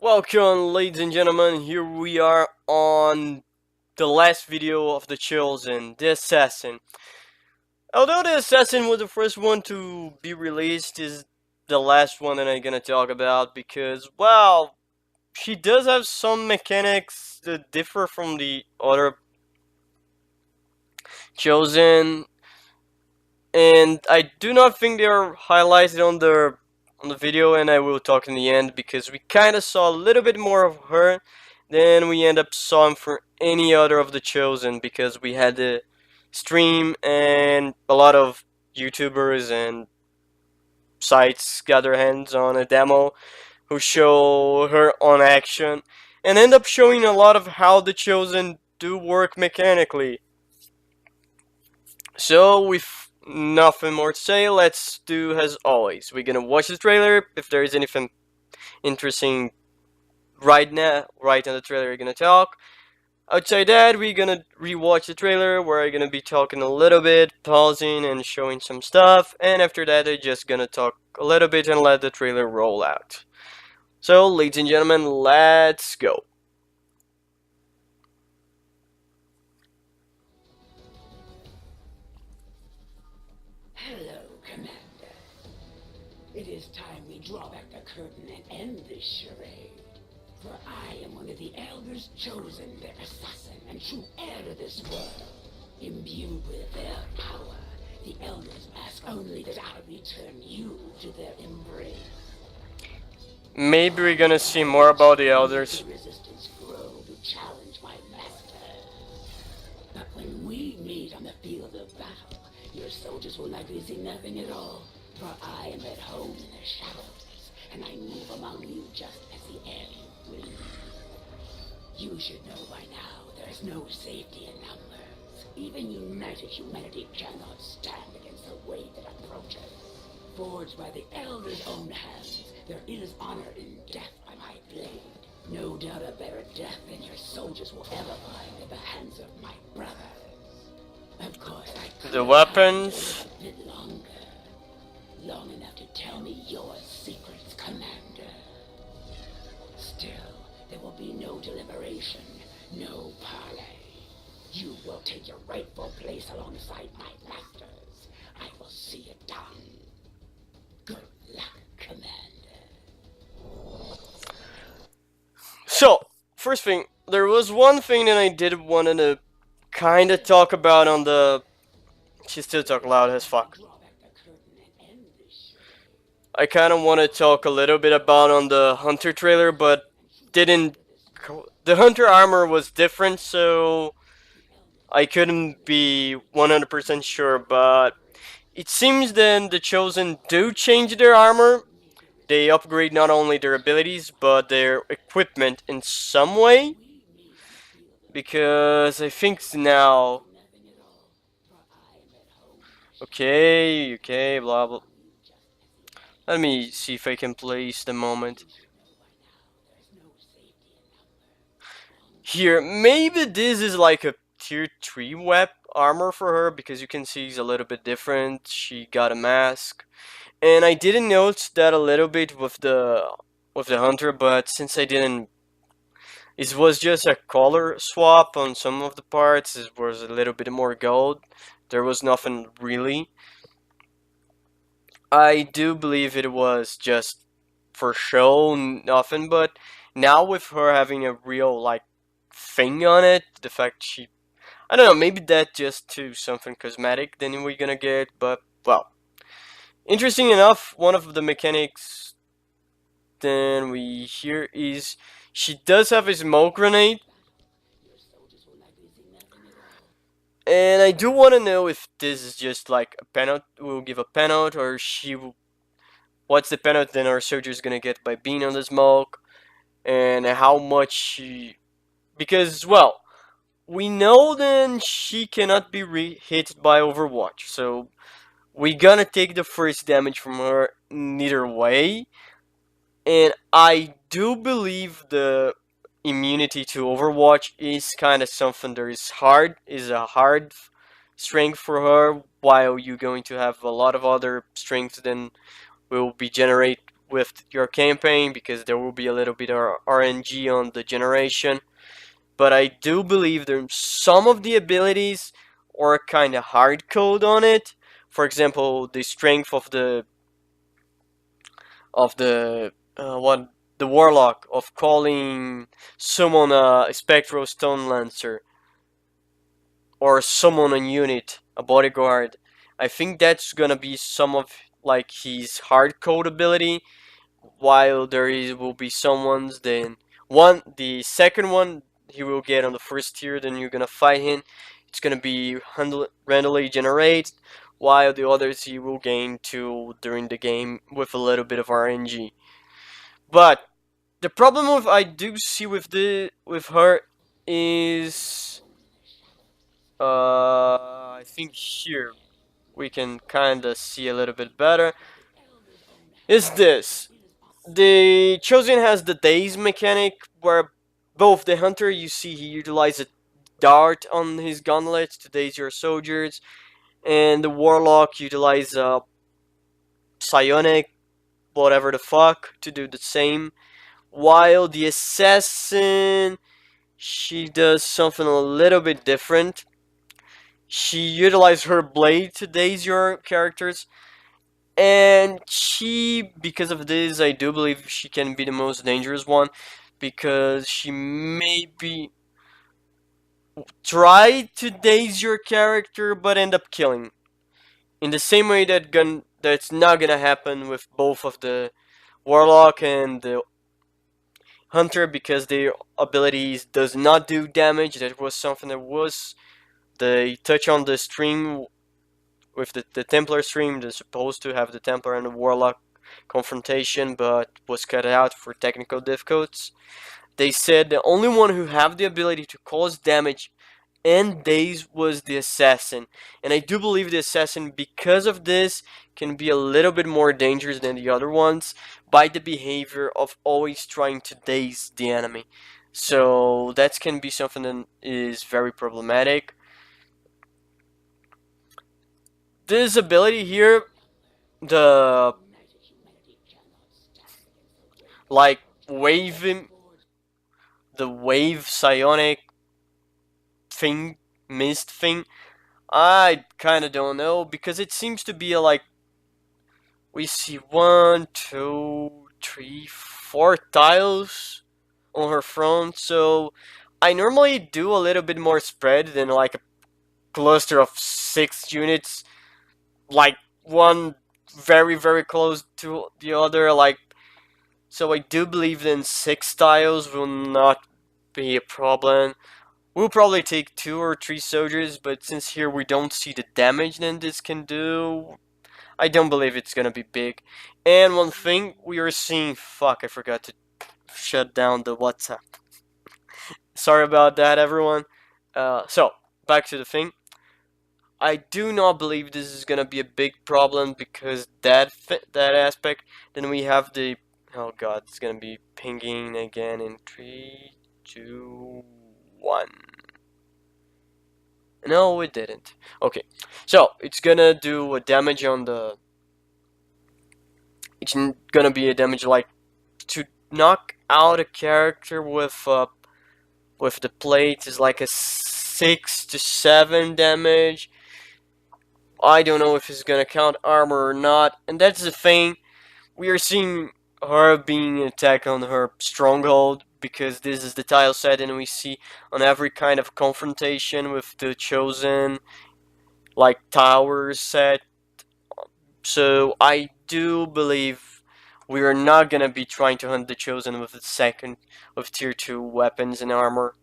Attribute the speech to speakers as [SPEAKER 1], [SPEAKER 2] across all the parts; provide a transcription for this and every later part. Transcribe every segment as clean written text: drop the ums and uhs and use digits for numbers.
[SPEAKER 1] Welcome, ladies and gentlemen. Here we are on the last video of the Chosen, the Assassin. Although the Assassin was the first one to be released, is the last one that I'm gonna talk about because, well, she does have some mechanics that differ from the other Chosen, and I do not think they are highlighted on the video, and I will talk in the end because we kind of saw a little bit more of her than we end up saw for any other of the Chosen, because we had the stream and a lot of YouTubers and sites got their hands on a demo who show her on action and end up showing a lot of how the Chosen do work mechanically. So with nothing more to say, let's do as always. We're gonna watch the trailer. If there is anything interesting right now, right in the trailer, we're gonna talk. Outside that, we're gonna rewatch the trailer where I'm gonna be talking a little bit, pausing and showing some stuff, and after that I'm just gonna talk a little bit and let the trailer roll out. So, ladies and gentlemen, let's go.
[SPEAKER 2] Hello, Commander. It is time we draw back the curtain and end this charade. For I am one of the Elders chosen, their assassin and true heir to this world. Imbued with their power, the Elders ask only that I return you to their embrace.
[SPEAKER 1] Maybe we're gonna see more about the Elders.
[SPEAKER 2] The resistance grow to challenge my master. But when we meet on the field of battle, your soldiers will likely see nothing at all. For I am at home in the shadows, and I move among you just as the air you breathe. You should know by now there is no safety in numbers. Even united humanity cannot stand against the weight that approaches. Forged by the Elder's own hands, there is honor in death by my blade. No doubt a better death than your soldiers will ever find at the hands of my brothers. Of course, I
[SPEAKER 1] The weapons.
[SPEAKER 2] a bit longer. Long enough to tell me your secrets, Commander. Still, there will be no deliberation, no parley. You will take your rightful place alongside my masters. I will see it done. Good luck, Commander.
[SPEAKER 1] So, first thing, there was one thing that I did want to kind of talk about on the. She still talk loud as fuck.
[SPEAKER 2] Draw back the curtain and end this charade.
[SPEAKER 1] I kind of want to talk a little bit about on the Hunter trailer, but didn't. The Hunter armor was different, so I couldn't be 100% sure, but it seems then the Chosen do change their armor. They upgrade not only their abilities, but their equipment in some way. Because I think now. Okay, blah blah. Let me see if I can place the moment. Here, maybe this is like a tier 3 armor for her, because you can see it's a little bit different. She got a mask. And I didn't notice that a little bit with the Hunter, but since I didn't, it was just a color swap on some of the parts. It was a little bit more gold. There was nothing really. I do believe it was just for show, nothing. But now with her having a real like thing on it, the fact she, I don't know, maybe that just to something cosmetic then we're gonna get. But well, interesting enough, one of the mechanics then we hear is she does have a smoke grenade.
[SPEAKER 2] Your soldiers will likely see nothing at all.
[SPEAKER 1] And I do want to know if this is just like a penalty, will give a penalty, or what's the penalty then our soldier's gonna get by being on the smoke, and how much because, well, we know then she cannot be hit by Overwatch, so we gonna take the first damage from her neither way. And I do believe the immunity to Overwatch is kind of something that is a hard strength for her, while you're going to have a lot of other strengths then will be generate with your campaign because there will be a little bit of RNG on the generation. But I do believe there some of the abilities are kind of hard code on it. For example, the strength of the warlock of calling summon a spectral stone lancer or summon a unit, a bodyguard. I think that's gonna be some of like his hard code ability, while will be some ones. Then the second one he will get on the first tier. Then you're gonna fight him. It's gonna be randomly generated, while the others he will gain to during the game with a little bit of RNG. But the problem with I do see with her is I think here we can kind of see a little bit better. Is this the Chosen has the daze mechanic where both the hunter you see he utilizes a dart on his gauntlet to daze your soldiers, and the warlock utilizes a psionic whatever the fuck to do the same. While the assassin she does something a little bit different. She utilizes her blade to daze your characters, and she, because of this, I do believe she can be the most dangerous one, because she maybe try to daze your character but end up killing. In the same way that's not gonna happen with both of the warlock and the hunter, because their abilities does not do damage. That was something that was they touch on the stream with the Templar stream. They're supposed to have the Templar and the Warlock confrontation, but was cut out for technical difficulties. They said the only one who have the ability to cause damage and daze was the assassin, and I do believe the assassin, because of this, can be a little bit more dangerous than the other ones by the behavior of always trying to daze the enemy. So that can be something that is very problematic. This ability here, the like wave, the wave psionic thing, mist thing, I kind of don't know, because it seems to be like we see 1, 2, 3, 4 tiles on her front. So I normally do a little bit more spread than like a cluster of 6 units, like one very close to the other. Like, so I do believe then 6 tiles will not be a problem. We'll probably take 2 or 3 soldiers, but since here we don't see the damage then this can do, I don't believe it's gonna be big. And one thing we are seeing, fuck, I forgot to shut down the WhatsApp. Sorry about that, everyone. So back to the thing. I do not believe this is gonna be a big problem, because that aspect. Then we have the, oh god, it's gonna be pinging again in 3, 2, 1. No, it didn't. Okay, so it's gonna do a damage on the. It's gonna be a damage like to knock out a character with the plate is like a 6 to 7 damage. I don't know if it's gonna count armor or not, and that's the thing. We are seeing her being attacked on her stronghold, because this is the tile set, and we see on every kind of confrontation with the chosen, like tower set. So I do believe we are not gonna be trying to hunt the chosen with the second with tier 2 weapons and armor.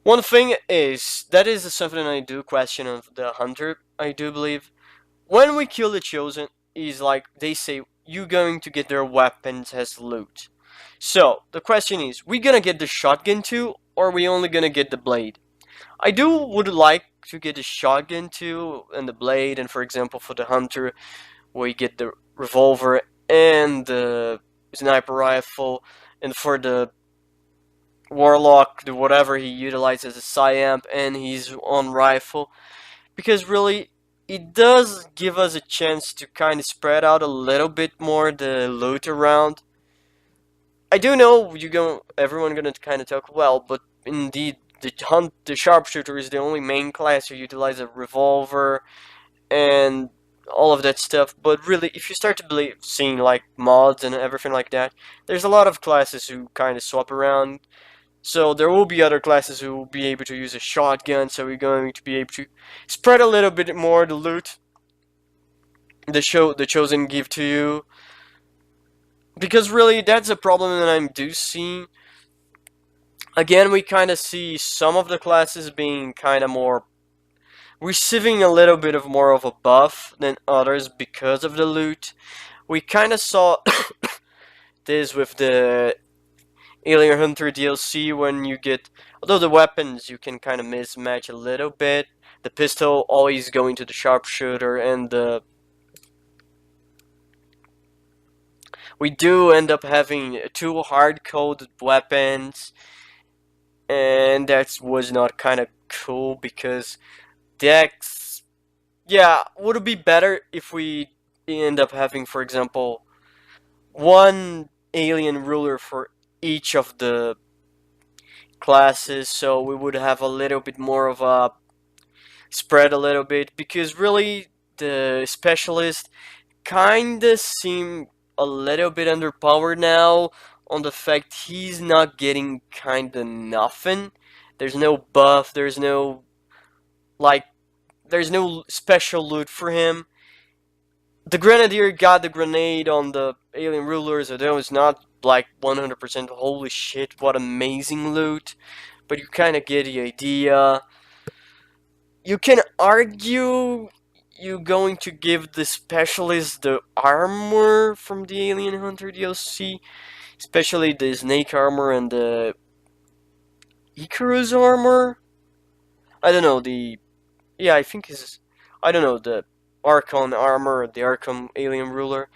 [SPEAKER 1] One thing is, that is something I do question of the hunter, I do believe. When we kill the chosen, is like they say, you going to get their weapons as loot. So, the question is, we gonna get the shotgun too, or we only gonna get the blade? I would like to get the shotgun too, and the blade, and for example for the hunter, we get the revolver and the sniper rifle, and for the warlock, the whatever he utilizes a Psyamp and his own rifle. because really it does give us a chance to kind of spread out a little bit more the loot around. I do know everyone gonna kind of talk well, but indeed the sharpshooter is the only main class who utilize a revolver and all of that stuff. But really, if you start to believe seeing like mods and everything like that, there's a lot of classes who kind of swap around. So there will be other classes who will be able to use a shotgun. So we're going to be able to spread a little bit more the loot the chosen give to you, because really that's a problem that I do see. Again, we kind of see some of the classes being kind of more receiving a little bit of more of a buff than others because of the loot. We kind of saw this with the Alien Hunter DLC when you get, although the weapons you can kind of mismatch a little bit. The pistol always going to the sharpshooter, and we do end up having two hard-coded weapons, and that was not kind of cool because Dex, yeah, would it be better if we end up having, for example, one alien ruler for each of the classes, so we would have a little bit more of a spread a little bit, because really the specialist kinda seem a little bit underpowered now on the fact he's not getting kinda nothing. There's no buff, like there's no special loot for him. The Grenadier got the grenade on the alien rulers, although it's not like 100% holy shit, what amazing loot, but you kind of get the idea. You can argue you going to give the specialist the armor from the Alien Hunter DLC, especially the Snake armor and the Icarus armor. I don't know, yeah, I think it's, I don't know, the Archon armor, the Archon alien ruler,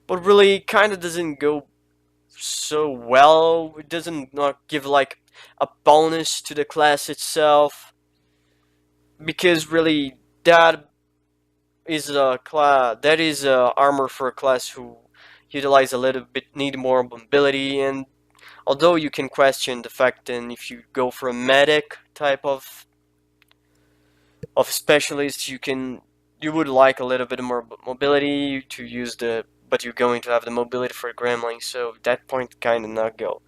[SPEAKER 1] but really kind of doesn't go so well. It doesn't not give like a bonus to the class itself, because really that is a class that is armor for a class who utilize a little bit need more mobility. And although you can question the fact that if you go for a medic type of specialist, you would like a little bit more mobility to use the, but you're going to have the mobility for Gremlin, so that point kind of not go.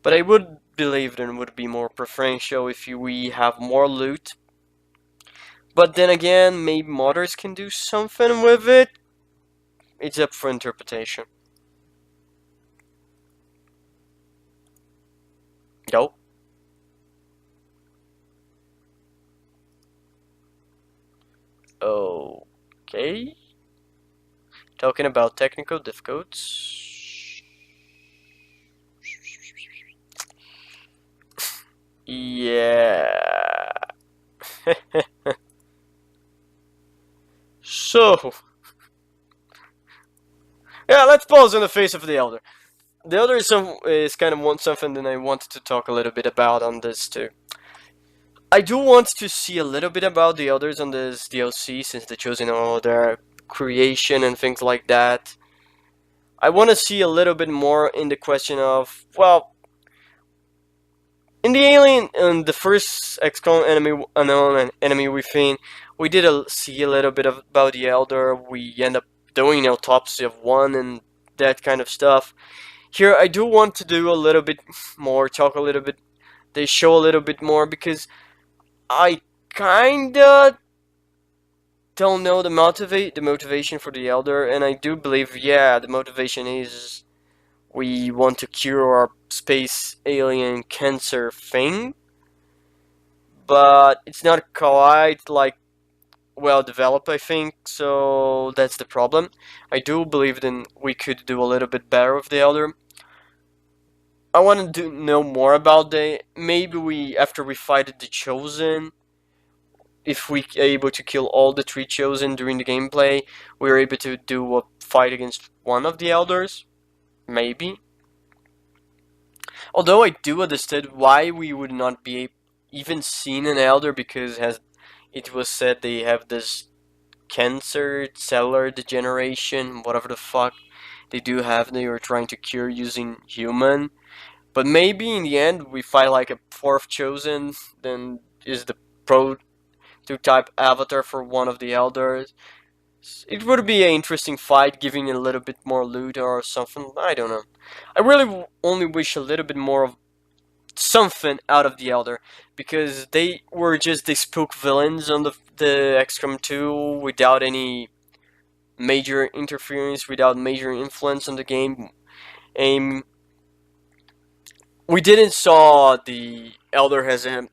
[SPEAKER 1] But I would believe there would be more preferential if we have more loot. But then again, maybe modders can do something with it. It's up for interpretation. Yo. Okay. Talking about technical difficulties. Yeah. So, yeah, let's pause in the face of the Elder. The Elder is kind of something that I wanted to talk a little bit about on this too. I do want to see a little bit about the Elders on this DLC, since they're choosing all their creation and things like that. I want to see a little bit more in the question of, well, in the Alien, in the first Xcom enemy, unknown enemy within, we did see a little bit about the Elder. We end up doing autopsy of one and that kind of stuff. Here, I do want to do a little bit more, talk a little bit, they show a little bit more, because I kinda don't know the motivation for the Elder, and I do believe, yeah, the motivation is we want to cure our space alien cancer thing, but it's not quite like well developed, I think, so that's the problem. I do believe then we could do a little bit better with the Elder. I want to know more about maybe we, after we fight the Chosen, if we are able to kill all the three Chosen during the gameplay, we're able to do a fight against one of the Elders, maybe. Although I do understand why we would not be even seen an Elder, because it was said they have this cancer, cellular degeneration, whatever the fuck they do have. They were trying to cure using human. But maybe in the end we fight like a fourth chosen, then is the prototype avatar for one of the elders. It would be an interesting fight, giving a little bit more loot or something. I don't know. I really only wish a little bit more of something out of the Elder, because they were just the spook villains on the Xcom 2 without any major interference, without major influence on the game. Um, we didn't saw the Elder as an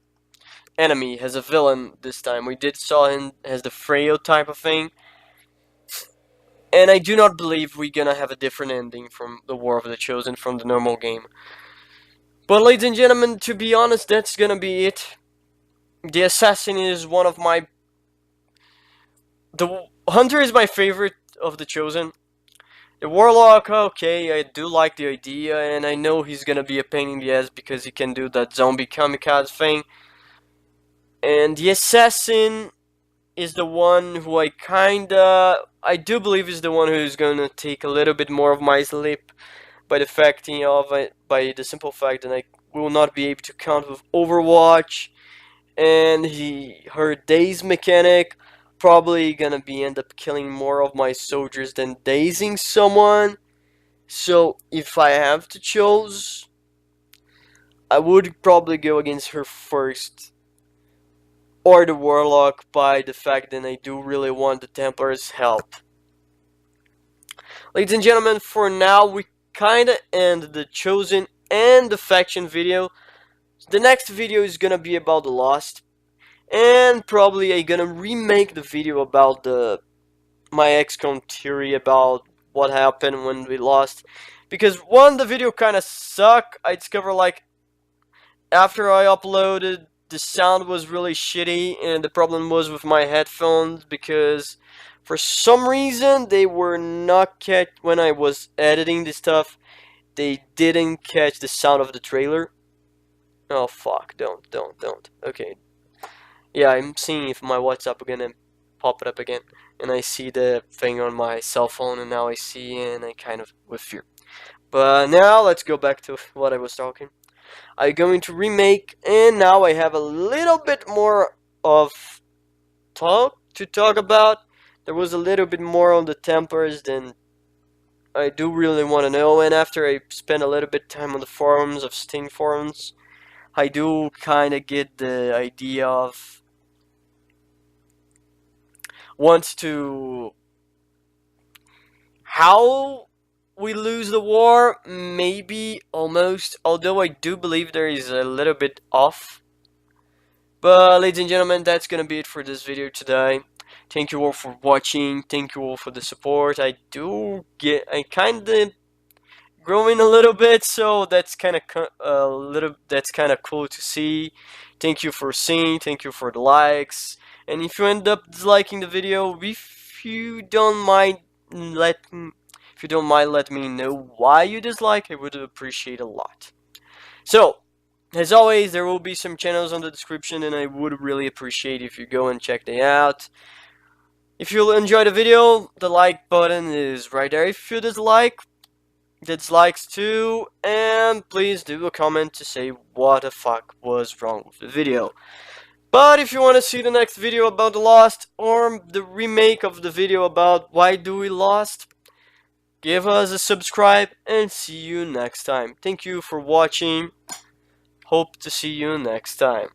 [SPEAKER 1] enemy, as a villain this time. We did saw him as the frail type of thing. And I do not believe we're gonna have a different ending from the War of the Chosen from the normal game. But ladies and gentlemen, to be honest, that's gonna be it. The Assassin is one of my... The Hunter is my favorite of the Chosen. The Warlock, okay, I do like the idea, and I know he's gonna be a pain in the ass because he can do that zombie kamikaze thing. And the Assassin is the one who I do believe is the one who's gonna take a little bit more of my sleep by by the simple fact that I will not be able to count with Overwatch, and her daze mechanic probably gonna be end up killing more of my soldiers than dazing someone. So if I have to choose, I would probably go against her first, or the Warlock, by the fact that I do really want the Templar's help. Ladies and gentlemen, for now we kinda end the Chosen and the Faction video. The next video is gonna be about the Lost, and probably I'm gonna remake the video about my XCOM theory about what happened when we lost. Because one, the video kinda sucked. I discovered like after I uploaded, the sound was really shitty, and the problem was with my headphones because for some reason they were not catch when I was editing this stuff. They didn't catch the sound of the trailer. Oh fuck! Don't. Okay. Yeah, I'm seeing if my WhatsApp gonna pop it up again, and I see the thing on my cell phone, and now I see, and I kind of with fear. But now let's go back to what I was talking. I'm going to remake, and now I have a little bit more of talk to talk about. There was a little bit more on the Templars than I do really want to know, and after I spent a little bit time on the forums of Steam forums, I do kind of get the idea of wants to how we lose the war, maybe almost, although I do believe there is a little bit off. But ladies and gentlemen, that's gonna be it for this video today. Thank you all for watching, thank you all for the support. I kinda growing a little bit, so that's kind of cool to see. Thank you for seeing, thank you for the likes, and if you end up disliking the video, if you don't mind let me know why you dislike, I would appreciate a lot. So as always, there will be some channels on the description, and I would really appreciate if you go and check them out. If you enjoy the video, the like button is right there. If you dislike, dislikes too, and please do a comment to say what the fuck was wrong with the video. But if you want to see the next video about the Lost, or the remake of the video about why do we lost, give us a subscribe, and see you next time. Thank you for watching. Hope to see you next time.